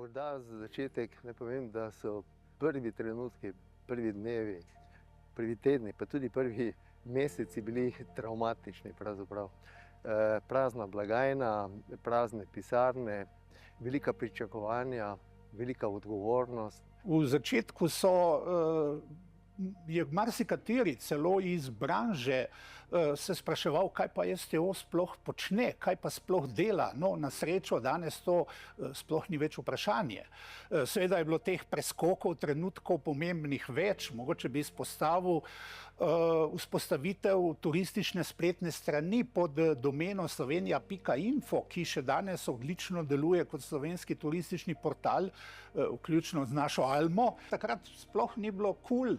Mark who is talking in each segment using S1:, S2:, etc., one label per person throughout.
S1: Morda za začetek ne povem, da so prvi trenutki, prvi dnevi, prvi tedni, pa tudi prvi meseci bili travmatični pravzaprav. Prazna blagajna, prazne pisarne, velika pričakovanja, velika odgovornost.
S2: V začetku je marsikateri celo iz branže se spraševal, kaj pa STO sploh počne, kaj pa sploh dela. No, na srečo danes to sploh ni več vprašanje. Seveda je bilo teh preskokov, trenutkov pomembnih več, mogoče bi izpostavil vzpostavitev turistične spletne strani pod domeno slovenija.info, ki še danes odlično deluje kot slovenski turistični portal, vključno z našo Almo. Takrat sploh ni bilo kul,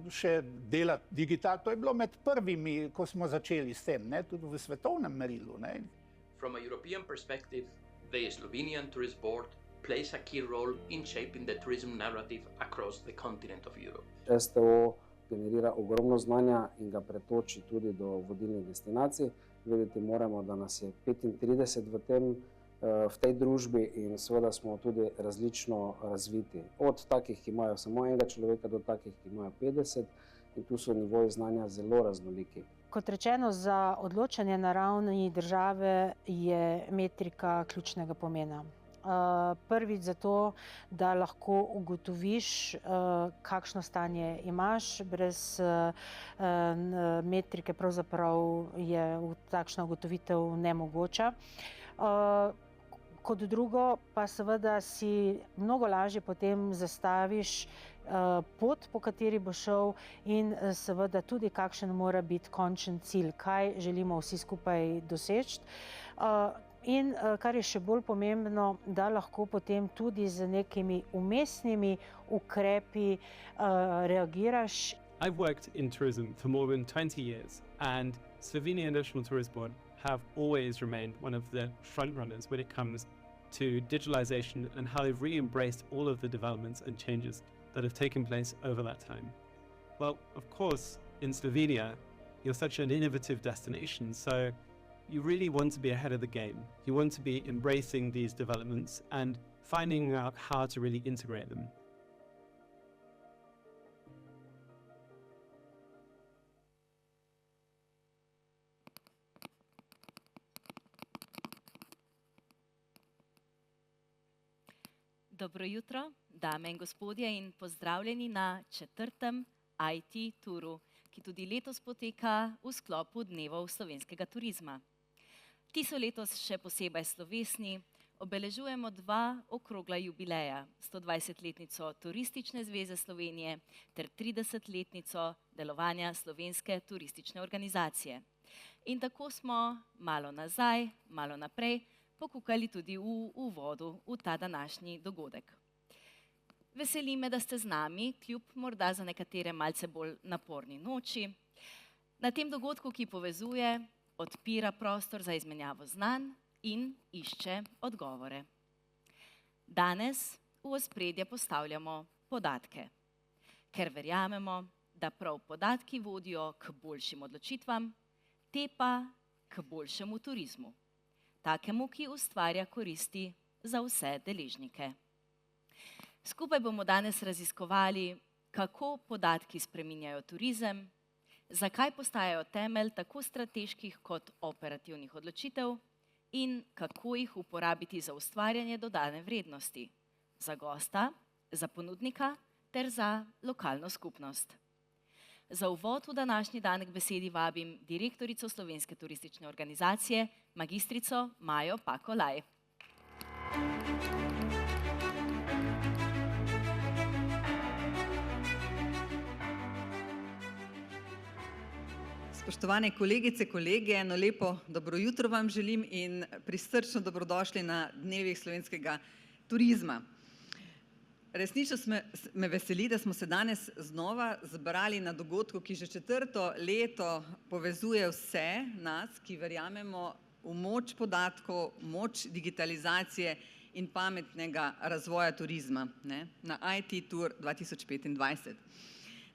S2: še delati digital. To je bilo med prvimi, ko smo začeli s tem, tudi v svetovnem merilu.
S3: From a European perspective, the Slovenian Tourist Board plays a key role in shaping the tourism narrative across the continent of Europe.
S4: STO generira ogromno znanja in ga pretoči tudi do vodilnih destinacij. Vedeti moramo, da nas je 35 v tej družbi in seveda smo tudi različno razviti. Od takih, ki imajo samo enega človeka, do takih, ki imajo 50, in tu so nivoji znanja zelo raznoliki.
S5: Kot rečeno, za odločanje na ravni države je metrika ključnega pomena. Prvič zato, da lahko ugotoviš, kakšno stanje imaš. Brez metrike pravzaprav je takšna ugotovitev nemogoča. Kot drugo pa seveda si mnogo lažje potem zastaviš pot, po kateri bo šel, in seveda tudi kakšen mora biti končen cilj, kaj želimo vsi skupaj doseči. In kar je še bolj pomembno, da lahko potem tudi z nekimi umestnimi ukrepi reagiraš.
S6: I've worked in tourism for more than 20 years, and Slovenia National Tourist Board have always remained one of the front runners when it comes to digitalization and how they've re-embraced all of the developments and changes that have taken place over that time. Well, of course, in Slovenia, you're such an innovative destination, so you really want to be ahead of the game. You want to be embracing these developments and finding out how to really integrate them.
S7: Dobro jutro, dame in gospodje, in pozdravljeni na 4. IT turu, ki tudi letos poteka v sklopu Dnevov slovenskega turizma. Ti so letos še posebej slovesni, obeležujemo 2 okrogla jubileja, 120-letnico Turistične zveze Slovenije ter 30-letnico delovanja Slovenske turistične organizacije. In tako smo malo nazaj, malo naprej, pokukali tudi v uvodu v ta današnji dogodek. Veseli me, da ste z nami, kljub morda za nekatere malce bolj naporni noči. Na tem dogodku, ki povezuje, odpira prostor za izmenjavo znanj in išče odgovore. Danes v ospredje postavljamo podatke, ker verjamemo, da prav podatki vodijo k boljšim odločitvam, te pa k boljšemu turizmu. Takemu, ki ustvarja koristi za vse deležnike. Skupaj bomo danes raziskovali, kako podatki spreminjajo turizem, zakaj postajajo temelj tako strateških kot operativnih odločitev in kako jih uporabiti za ustvarjanje dodane vrednosti za gosta, za ponudnika ter za lokalno skupnost. Za uvod v današnji dan k besedi vabim direktorico Slovenske turistične organizacije, magistrico Majo Pakolaj.
S8: Spoštovane kolegice, kolege, eno lepo dobro jutro vam želim in prisrčno dobrodošli na Dnevih slovenskega turizma. Resnično me veseli, da smo se danes znova zbrali na dogodku, ki že 4. leto povezuje vse nas, ki verjamemo v moč podatkov, moč digitalizacije in pametnega razvoja turizma, na IT Tour 2025.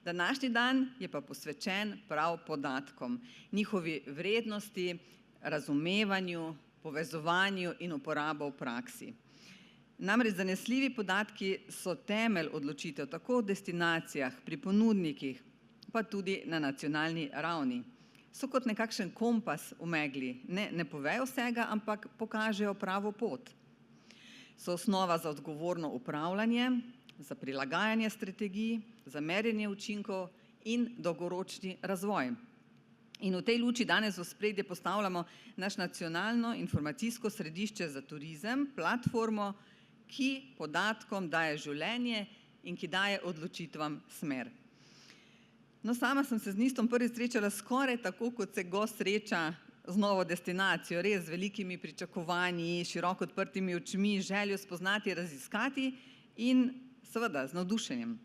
S8: Današnji dan je pa posvečen prav podatkom, njihovi vrednosti, razumevanju, povezovanju in uporabo v praksi. Namreč zanesljivi podatki so temelj odločitev tako v destinacijah, pri ponudnikih, pa tudi na nacionalni ravni. So kot nekakšen kompas v megli, ne povejo vsega, ampak pokažejo pravo pot. So osnova za odgovorno upravljanje, za prilagajanje strategij, za merjenje učinkov in dolgoročni razvoj. In v tej luči danes v ospredje postavljamo naš nacionalno informacijsko središče za turizem, platformo, ki podatkom daje življenje in ki daje odločitvam smer. No, sama sem se z NIST-om prvič srečala skoraj tako, kot se gost sreča z novo destinacijo, res z velikimi pričakovanji, široko odprtimi očmi, željo spoznati, raziskati in seveda z navdušenjem.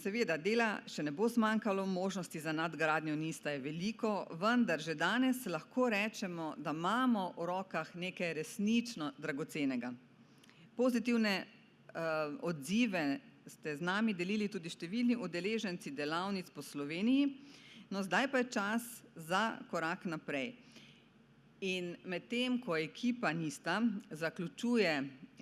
S8: Seveda, dela še ne bo zmanjkalo, možnosti za nadgradnjo NIST-a je veliko, vendar že danes lahko rečemo, da imamo v rokah nekaj resnično dragocenega. Pozitivne odzive ste z nami delili tudi številni udeleženci delavnic po Sloveniji, no zdaj pa je čas za korak naprej. In medtem, ko ekipa NIST-a zaključuje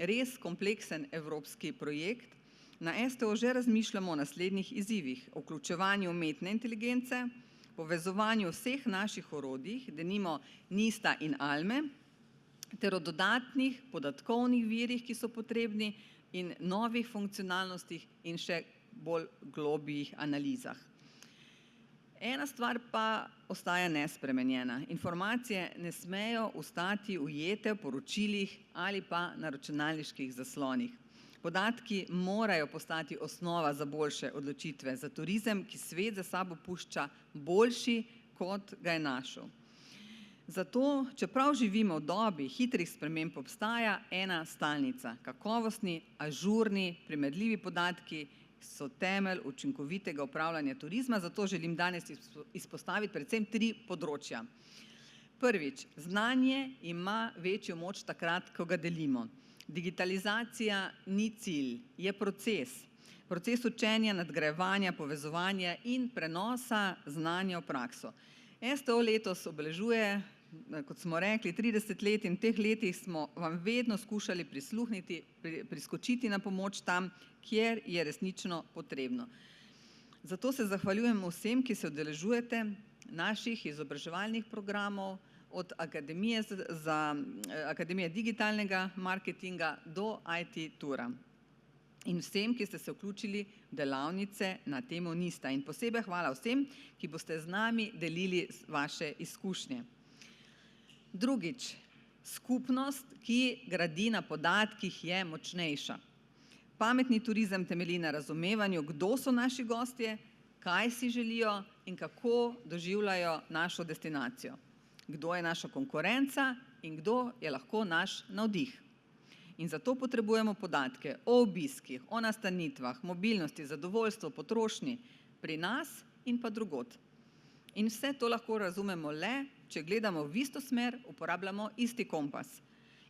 S8: res kompleksen evropski projekt, na STO že razmišljamo o naslednjih izzivih, o vključevanju umetne inteligence, povezovanju vseh naših orodij, denimo NIST-a in ALME, ter o dodatnih podatkovnih virih, ki so potrebni, in novih funkcionalnostih in še bolj globljih analizah. Ena stvar pa ostaja nespremenjena. Informacije ne smejo ostati ujete v poročilih ali pa na računalniških zaslonih. Podatki morajo postati osnova za boljše odločitve za turizem, ki svet za sabo pušča boljši, kot ga je našel. Zato, čeprav živimo v dobi hitrih sprememb, obstaja ena stalnica. Kakovostni, ažurni, primerljivi podatki so temelj učinkovitega upravljanja turizma, zato želim danes izpostaviti predvsem 3 področja. Prvič, znanje ima večjo moč takrat, ko ga delimo. Digitalizacija ni cilj, je proces. Proces učenja, nadgrajevanja, povezovanja in prenosa znanja v prakso. STO letos obeležuje, kot smo rekli, 30 let in v teh letih smo vam vedno skušali prisluhniti, priskočiti na pomoč tam, kjer je resnično potrebno. Zato se zahvaljujem vsem, ki se udeležujete naših izobraževalnih programov, od Akademije digitalnega marketinga do IT tura. In vsem, ki ste se vključili v delavnice na temo NIST-a. In posebej hvala vsem, ki boste z nami delili vaše izkušnje. Drugič, skupnost, ki gradi na podatkih, je močnejša. Pametni turizem temelji na razumevanju, kdo so naši gostje, kaj si želijo in kako doživljajo našo destinacijo. Kdo je naša konkurenca in kdo je lahko naš navdih. In zato potrebujemo podatke o obiskih, o nastanitvah, mobilnosti, zadovoljstvu, potrošnji pri nas in pa drugod. In vse to lahko razumemo le, če gledamo v isto smer, uporabljamo isti kompas.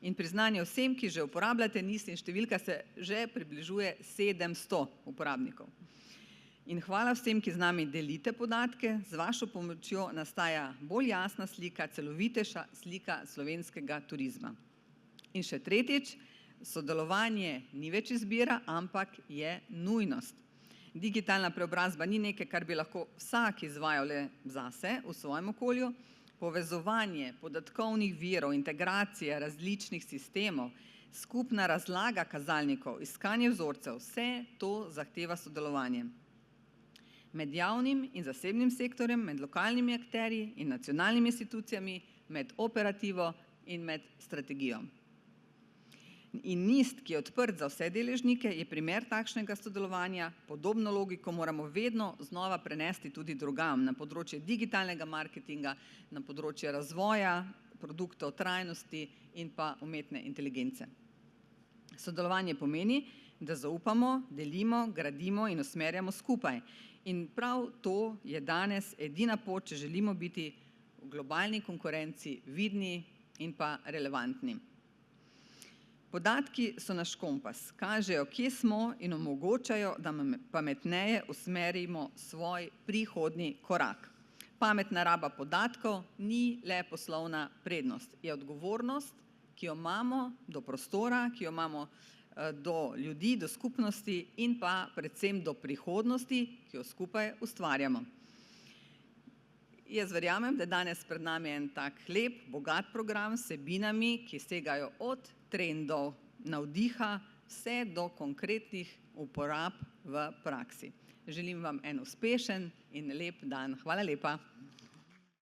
S8: In priznanje vsem, ki že uporabljate NIST, in številka se že približuje 700 uporabnikov. In hvala vsem, ki z nami delite podatke, z vašo pomočjo nastaja bolj jasna slika, celovitejša slika slovenskega turizma. In še tretjič, sodelovanje ni več izbira, ampak je nujnost. Digitalna preobrazba ni nekaj, kar bi lahko vsak izvajal le zase v svojem okolju. Povezovanje podatkovnih virov, integracija različnih sistemov, skupna razlaga kazalnikov, iskanje vzorcev, vse to zahteva sodelovanje. Med javnim in zasebnim sektorjem, med lokalnimi akterji in nacionalnimi institucijami, med operativo in med strategijo. In NIST, ki je odprt za vse deležnike, je primer takšnega sodelovanja. Podobno logiko moramo vedno znova prenesti tudi drugam, na področje digitalnega marketinga, na področje razvoja, produktov trajnosti in pa umetne inteligence. Sodelovanje pomeni, da zaupamo, delimo, gradimo in usmerjamo skupaj. In prav to je danes edina pot, če želimo biti v globalni konkurenci vidni in pa relevantni. Podatki so naš kompas, kažejo, kje smo in omogočajo, da pametneje usmerimo svoj prihodnji korak. Pametna raba podatkov ni le poslovna prednost, je odgovornost, ki jo imamo do prostora, ki jo imamo do ljudi, do skupnosti in pa predvsem do prihodnosti, ki jo skupaj ustvarjamo. Jaz verjamem, da je danes pred nami en tak lep, bogat program s vsebinami, ki segajo od trendov, navdiha, vse do konkretnih uporab v praksi. Želim vam en uspešen in lep dan. Hvala lepa.